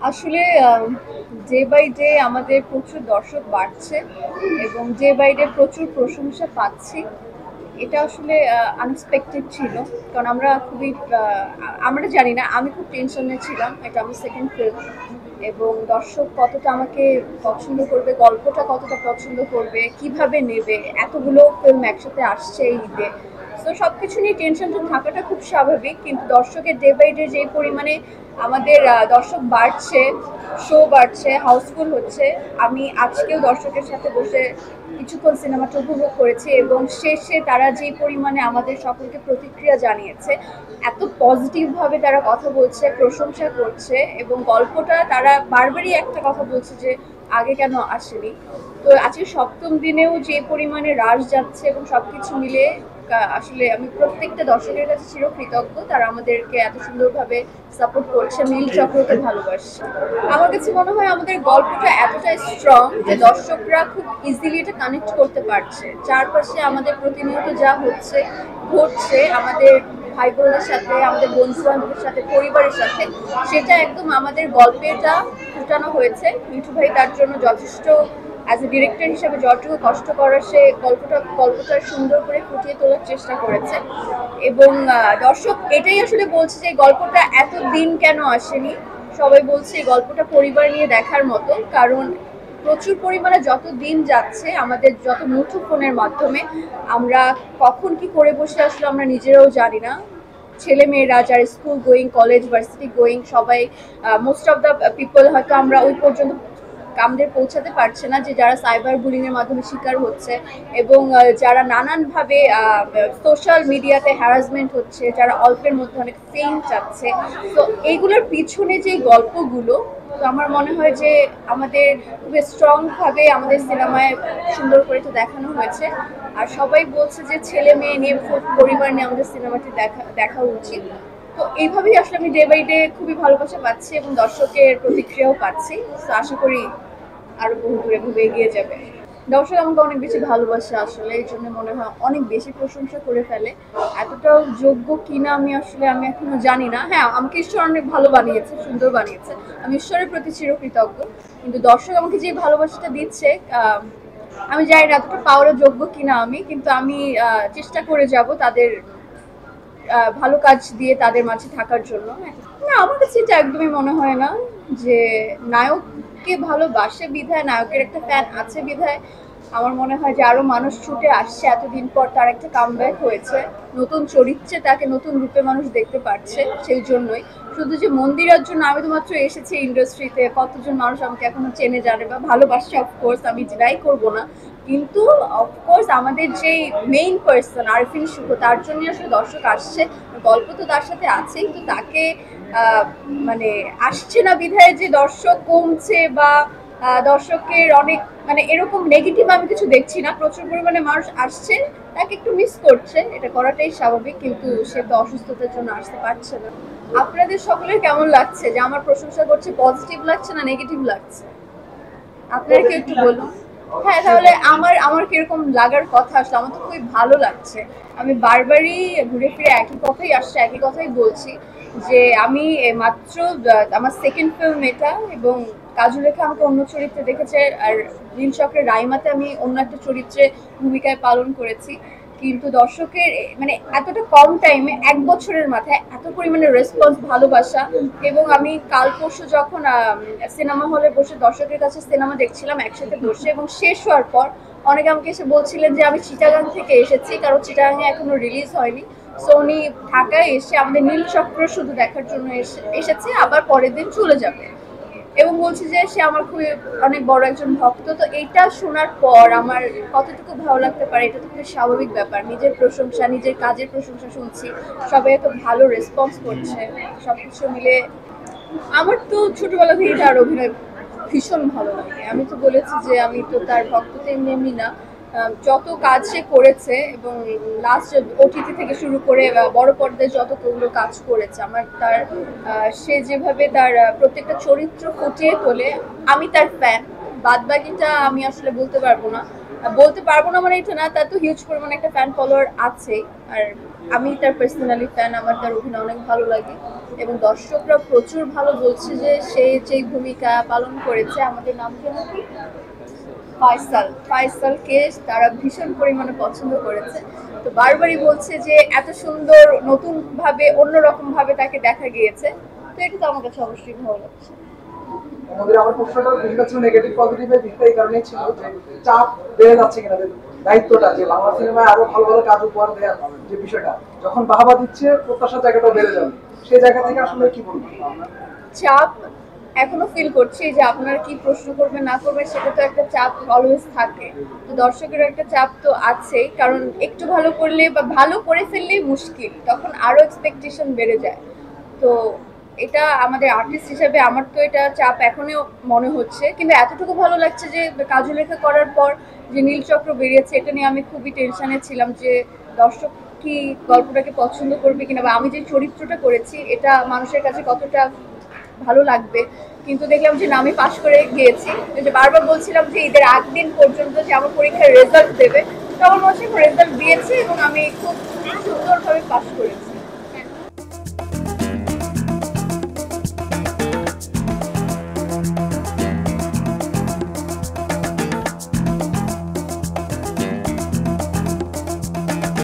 আসলে day by day আমাদের প্রচুর দর্শক বাড়ছে এবং ডে বাই ডে প্রচুর প্রশংসা পাচ্ছি। এটা আসলে আনএক্সপেক্টেড ছিল। কারণ আমরা খুবই আমরা জানি না, আমি খুব টেনশনে ছিলাম। এটা আমার সেকেন্ড ফিল্ম এবং দর্শক কতটা আমাকে পছন্দ করবে, গল্পটা কতটা পছন্দ করবে, কিভাবে নেবে, এতগুলো ফিল্ম একসাথে আসছে এই ঈদে। তো সবকিছু নিয়ে টেনশনটা থাকাটা খুব স্বাভাবিক, কিন্তু দর্শকের ডে বাই ডে যে পরিমাণে আমাদের দর্শক বাড়ছে, শো বাড়ছে, হাউসফুল হচ্ছে। আমি আজকেও দর্শকের সাথে বসে কিছুক্ষণ সিনেমাটা উপভোগ করেছি এবং শেষে তারা যে পরিমাণে আমাদের সকলকে প্রতিক্রিয়া জানিয়েছে, এত পজিটিভভাবে তারা কথা বলছে, প্রশংসা করছে এবং গল্পটা তারা বারবারই একটা কথা বলছে যে আগে কেন আসেনি। তো আজকে সপ্তম দিনেও যে পরিমাণে রাশ যাচ্ছে এবং সবকিছু মিলে আসলে আমি প্রত্যেকটা দর্শকের কাছে চিরকৃতজ্ঞ, তারা আমাদেরকে এত সুন্দরভাবে সাপোর্ট করছে, নীল চক্রকে ভালোবাসছে। আমার কাছে মনে হয় আমাদের গল্পটা এতটাই স্ট্রং যে দর্শকরা খুব ইজিলি এটা কানেক্ট করতে পারছে। চারপাশে আমাদের প্রতিনিয়ত যা হচ্ছে, ঘটছে আমাদের ভাই বোনদের সাথে, আমাদের বন্ধু বান্ধবের সাথে, পরিবারের সাথে, সেটা একদম আমাদের গল্পেটা ফুটানো হয়েছে। মিঠু ভাই তার জন্য যথেষ্ট, অ্যাজ এ ডিরেক্টর হিসেবে যতটুকু কষ্ট করার, সে গল্পটা সুন্দর করে ফুটিয়ে তোলার চেষ্টা করেছে এবং দর্শক এটাই আসলে বলছে যে গল্পটা এত দিন কেন আসেনি। সবাই বলছে এই গল্পটা পরিবার নিয়ে দেখার মতো, কারণ প্রচুর পরিমাণে যত দিন যাচ্ছে আমাদের যত মুঠো ফোনের মাধ্যমে আমরা কখন কি করে বসে আসলে আমরা নিজেরাও জানি না। ছেলে মেয়েরা যারা school going, college, varsity going, সবাই মোস্ট অফ দ্য পিপল হয়তো আমরা ওই পর্যন্ত আমাদের পৌঁছাতে পারছে না, যে যারা সাইবার বুলিং এর মাধ্যমে শিকার হচ্ছে এবং যারা নানানভাবে সোশ্যাল মিডিয়াতে হ্যারাসমেন্ট হচ্ছে, যারা অল্পের মধ্যে অনেক ফেম চাচ্ছে। তো এইগুলোর পিছনে যে গল্পগুলো, তো আমার মনে হয় যে আমাদের খুবই স্ট্রং ভাবে আমাদের সিনেমায় সুন্দর করে তো দেখানো হয়েছে। আর সবাই বলছে যে ছেলে মেয়ে নিয়ে, পরিবার নিয়ে আমাদের সিনেমাটি দেখা উচিত। তো এইভাবেই আসলে আমি ডে বাই ডে খুবই ভালোবাসা পাচ্ছি এবং দর্শকের প্রতিক্রিয়াও পাচ্ছি। তো আশা করি আরো বহু দূরে এভাবে এগিয়ে যাবে। দর্শক আমাকে অনেক বেশি ভালোবাসে, আসলে এই জন্য মনে হয় অনেক বেশি প্রশংসা করে ফেলে। এতটাও যোগ্য কিনা আমি এখনো জানি না। হ্যাঁ, আমাকে ঈশ্বর অনেক ভালো বানিয়েছে, সুন্দর বানিয়েছে, আমি ঈশ্বরের প্রতি চিরকৃতজ্ঞ। কিন্তু দর্শক আমাকে যে ভালোবাসাটা দিচ্ছে, আমি জানি না এতটা পাওয়ার যোগ্য কিনা আমি, কিন্তু আমি চেষ্টা করে যাব তাদের ভালো কাজ দিয়ে তাদের মাঝে থাকার জন্য। না, আমার কাছে এটা একদমই মনে হয় না যে নায়ককে ভালোবাসে বিধায়, নায়কের একটা ফ্যান আছে বিধায় আমার মনে হয় যে আরো মানুষ ছুটে আসছে। এতদিন পর তার একটা কামব্যাক হয়েছে, নতুন চরিত্রে তাকে নতুন রূপে মানুষ দেখতে পাচ্ছে, সেই জন্যই। শুধু যে মন্দিরার জন্য আমি তো মাত্র এসেছি ইন্ডাস্ট্রিতে, কতজন মানুষ আমাকে এখনো চেনে জানে বা ভালোবাসছে, অফকোর্স আমি ডিনাই করবো না। কিন্তু অফকোর্স আমাদের যে মেইন পার্সন আরফিন শুভ, তার জন্য আসলে দর্শক আসছে। গল্প তো তার সাথে আছেই, কিন্তু তাকে মানে আসছে না বিধায় যে দর্শক কমছে বা দর্শকের অনেক মানে এরকম নেগেটিভ আমি কিছু দেখছি না। প্রচুর পরিমাণে মানুষ আসছে, তাকে একটু মিস করছে, এটা করাটাই স্বাভাবিক, কিন্তু সে তো অসুস্থতার জন্য আসতে পারছে না। আপনাদের সকলের কেমন লাগছে যে আমার প্রশংসা করছে, পজিটিভ লাগছে না নেগেটিভ লাগছে? আপনারা কি একটু বলুন। হ্যাঁ, তাহলে আমার আমার কিরকম লাগার কথা, আসলে আমার তো খুবই ভালো লাগছে। আমি বারবারই ঘুরে ফিরে একই কথাই আসছে, একই কথাই বলছি যে আমি মাত্র আমার সেকেন্ড ফিল্ম এটা, এবং কাজু লেখা আমাকে অন্য চরিত্রে দেখেছে, আর নীল চক্রের রাইমাতে আমি অন্য একটা চরিত্রে ভূমিকায় পালন করেছি। কিন্তু দর্শকের মানে এতটা কম টাইমে, 1 বছরের মাথায় এত পরিমাণে রেসপন্স, ভালোবাসা। এবং আমি কাল পরশু যখন সিনেমা হলে বসে দর্শকের কাছে সিনেমা দেখছিলাম একসাথে বসে, এবং শেষ হওয়ার পর অনেকে আমাকে এসে বলছিলেন যে আমি চিটাগাং থেকে এসেছি, কারণ চিটাগাংয়ে এখনো রিলিজ হয়নি। সো উনি ঢাকায় এসে আমাদের নীল চক্র শুধু দেখার জন্য এসেছে, আবার পরের দিন চলে যাবে, এবং বলছি যে সে আমার খুবই অনেক বড় একজন ভক্ত। তো এইটা শোনার পর আমার কতটুকু ভালো লাগতে পারে, এটা তো খুবই স্বাভাবিক ব্যাপার। নিজের প্রশংসা, নিজের কাজের প্রশংসা শুনছি, সবাই এত ভালো রেসপন্স করছে, সবকিছু মিলে আমার তো ছোটবেলা থেকে তার অভিনয় ভীষণ ভালো লাগে। আমি তো বলেছি যে আমি তো তার ভক্ত তো এমনি না। যত কাজ সে করেছে এবং লাস্ট ওটিটি থেকে শুরু করে বড় পর্দায় যতগুলো কাজ করেছে, আমার তার সে যেভাবে তার প্রত্যেকটা চরিত্র ফুটিয়ে তোলে, আমি তার ফ্যান। বাদ বাকিটা আমি আসলে বলতে পারবো না। বলতে পারবো না মানে এটা না, তার তো হিউজ পরিমাণে একটা ফ্যান ফলোয়ার আছে। আর আমি তার পার্সোনালি ফ্যান, আমার তার অভিনয় অনেক ভালো লাগে এবং দর্শকরা প্রচুর ভালো বলছে যে সে যেই ভূমিকা পালন করেছে, আমাদের নাম যেন কি, ফায়সালকে তারা ভীষণ পরিমাণে পছন্দ করেছে। তো বারবারই বলছে যে এত সুন্দর নতুন ভাবে অন্যরকম ভাবে তাকে দেখা গিয়েছে। তো এটা তো আমার কাছে অবশ্যই ভালো লাগছে। আমাদের আমার প্রশ্নটা বেশিরভাগ ছিল নেগেটিভ পজিটিভের দিকটা এই কারণে ছিল যে চাপ বেড়ে যাচ্ছে কিনা, যে দায়িত্বটা যে বাংলা সিনেমায় আরো ভালো ভালো কাজ উপহার দেওয়ার যে বিষয়টা, যখন বাহাবা দিচ্ছে প্রত্যাশার জায়গাটা বেড়ে যাবে, সেই জায়গা থেকে আসলে কি বলবো? চাপ এখনো ফিল করছি যে আপনারা কি প্রশ্ন করবেন না করবেন, সেটা তো একটা চাপ অলওয়েজ থাকে। তো দর্শকের একটা চাপ তো আছেই, কারণ একটু ভালো করলে বা ভালো করে ফেললেই মুশকিল, তখন আরো এক্সপেকটেশন বেড়ে যায়। তো এটা আমাদের আর্টিস্ট হিসেবে আমার তো এটা চাপ এখনো মনে হচ্ছে, কিন্তু এতটুকু ভালো লাগছে যে কাজল রেখা করার পর যে নীলচক্র বেরিয়েছে, এটা নিয়ে আমি খুবই টেনশনে ছিলাম যে দর্শক কি গল্পটাকে পছন্দ করবে কিনা, বা আমি যে চরিত্রটা করেছি এটা মানুষের কাছে কতটা ভালো লাগবে। কিন্তু দেখলাম যে না, আমি পাশ করে গিয়েছি। যে বারবার বলছিলাম যে ঈদের আগ দিন পর্যন্ত যে আমার পরীক্ষার রেজাল্ট দেবে, তো আমার মনে হচ্ছে রেজাল্ট দিয়েছে এবং আমি খুব সুন্দরভাবে পাশ করেছি।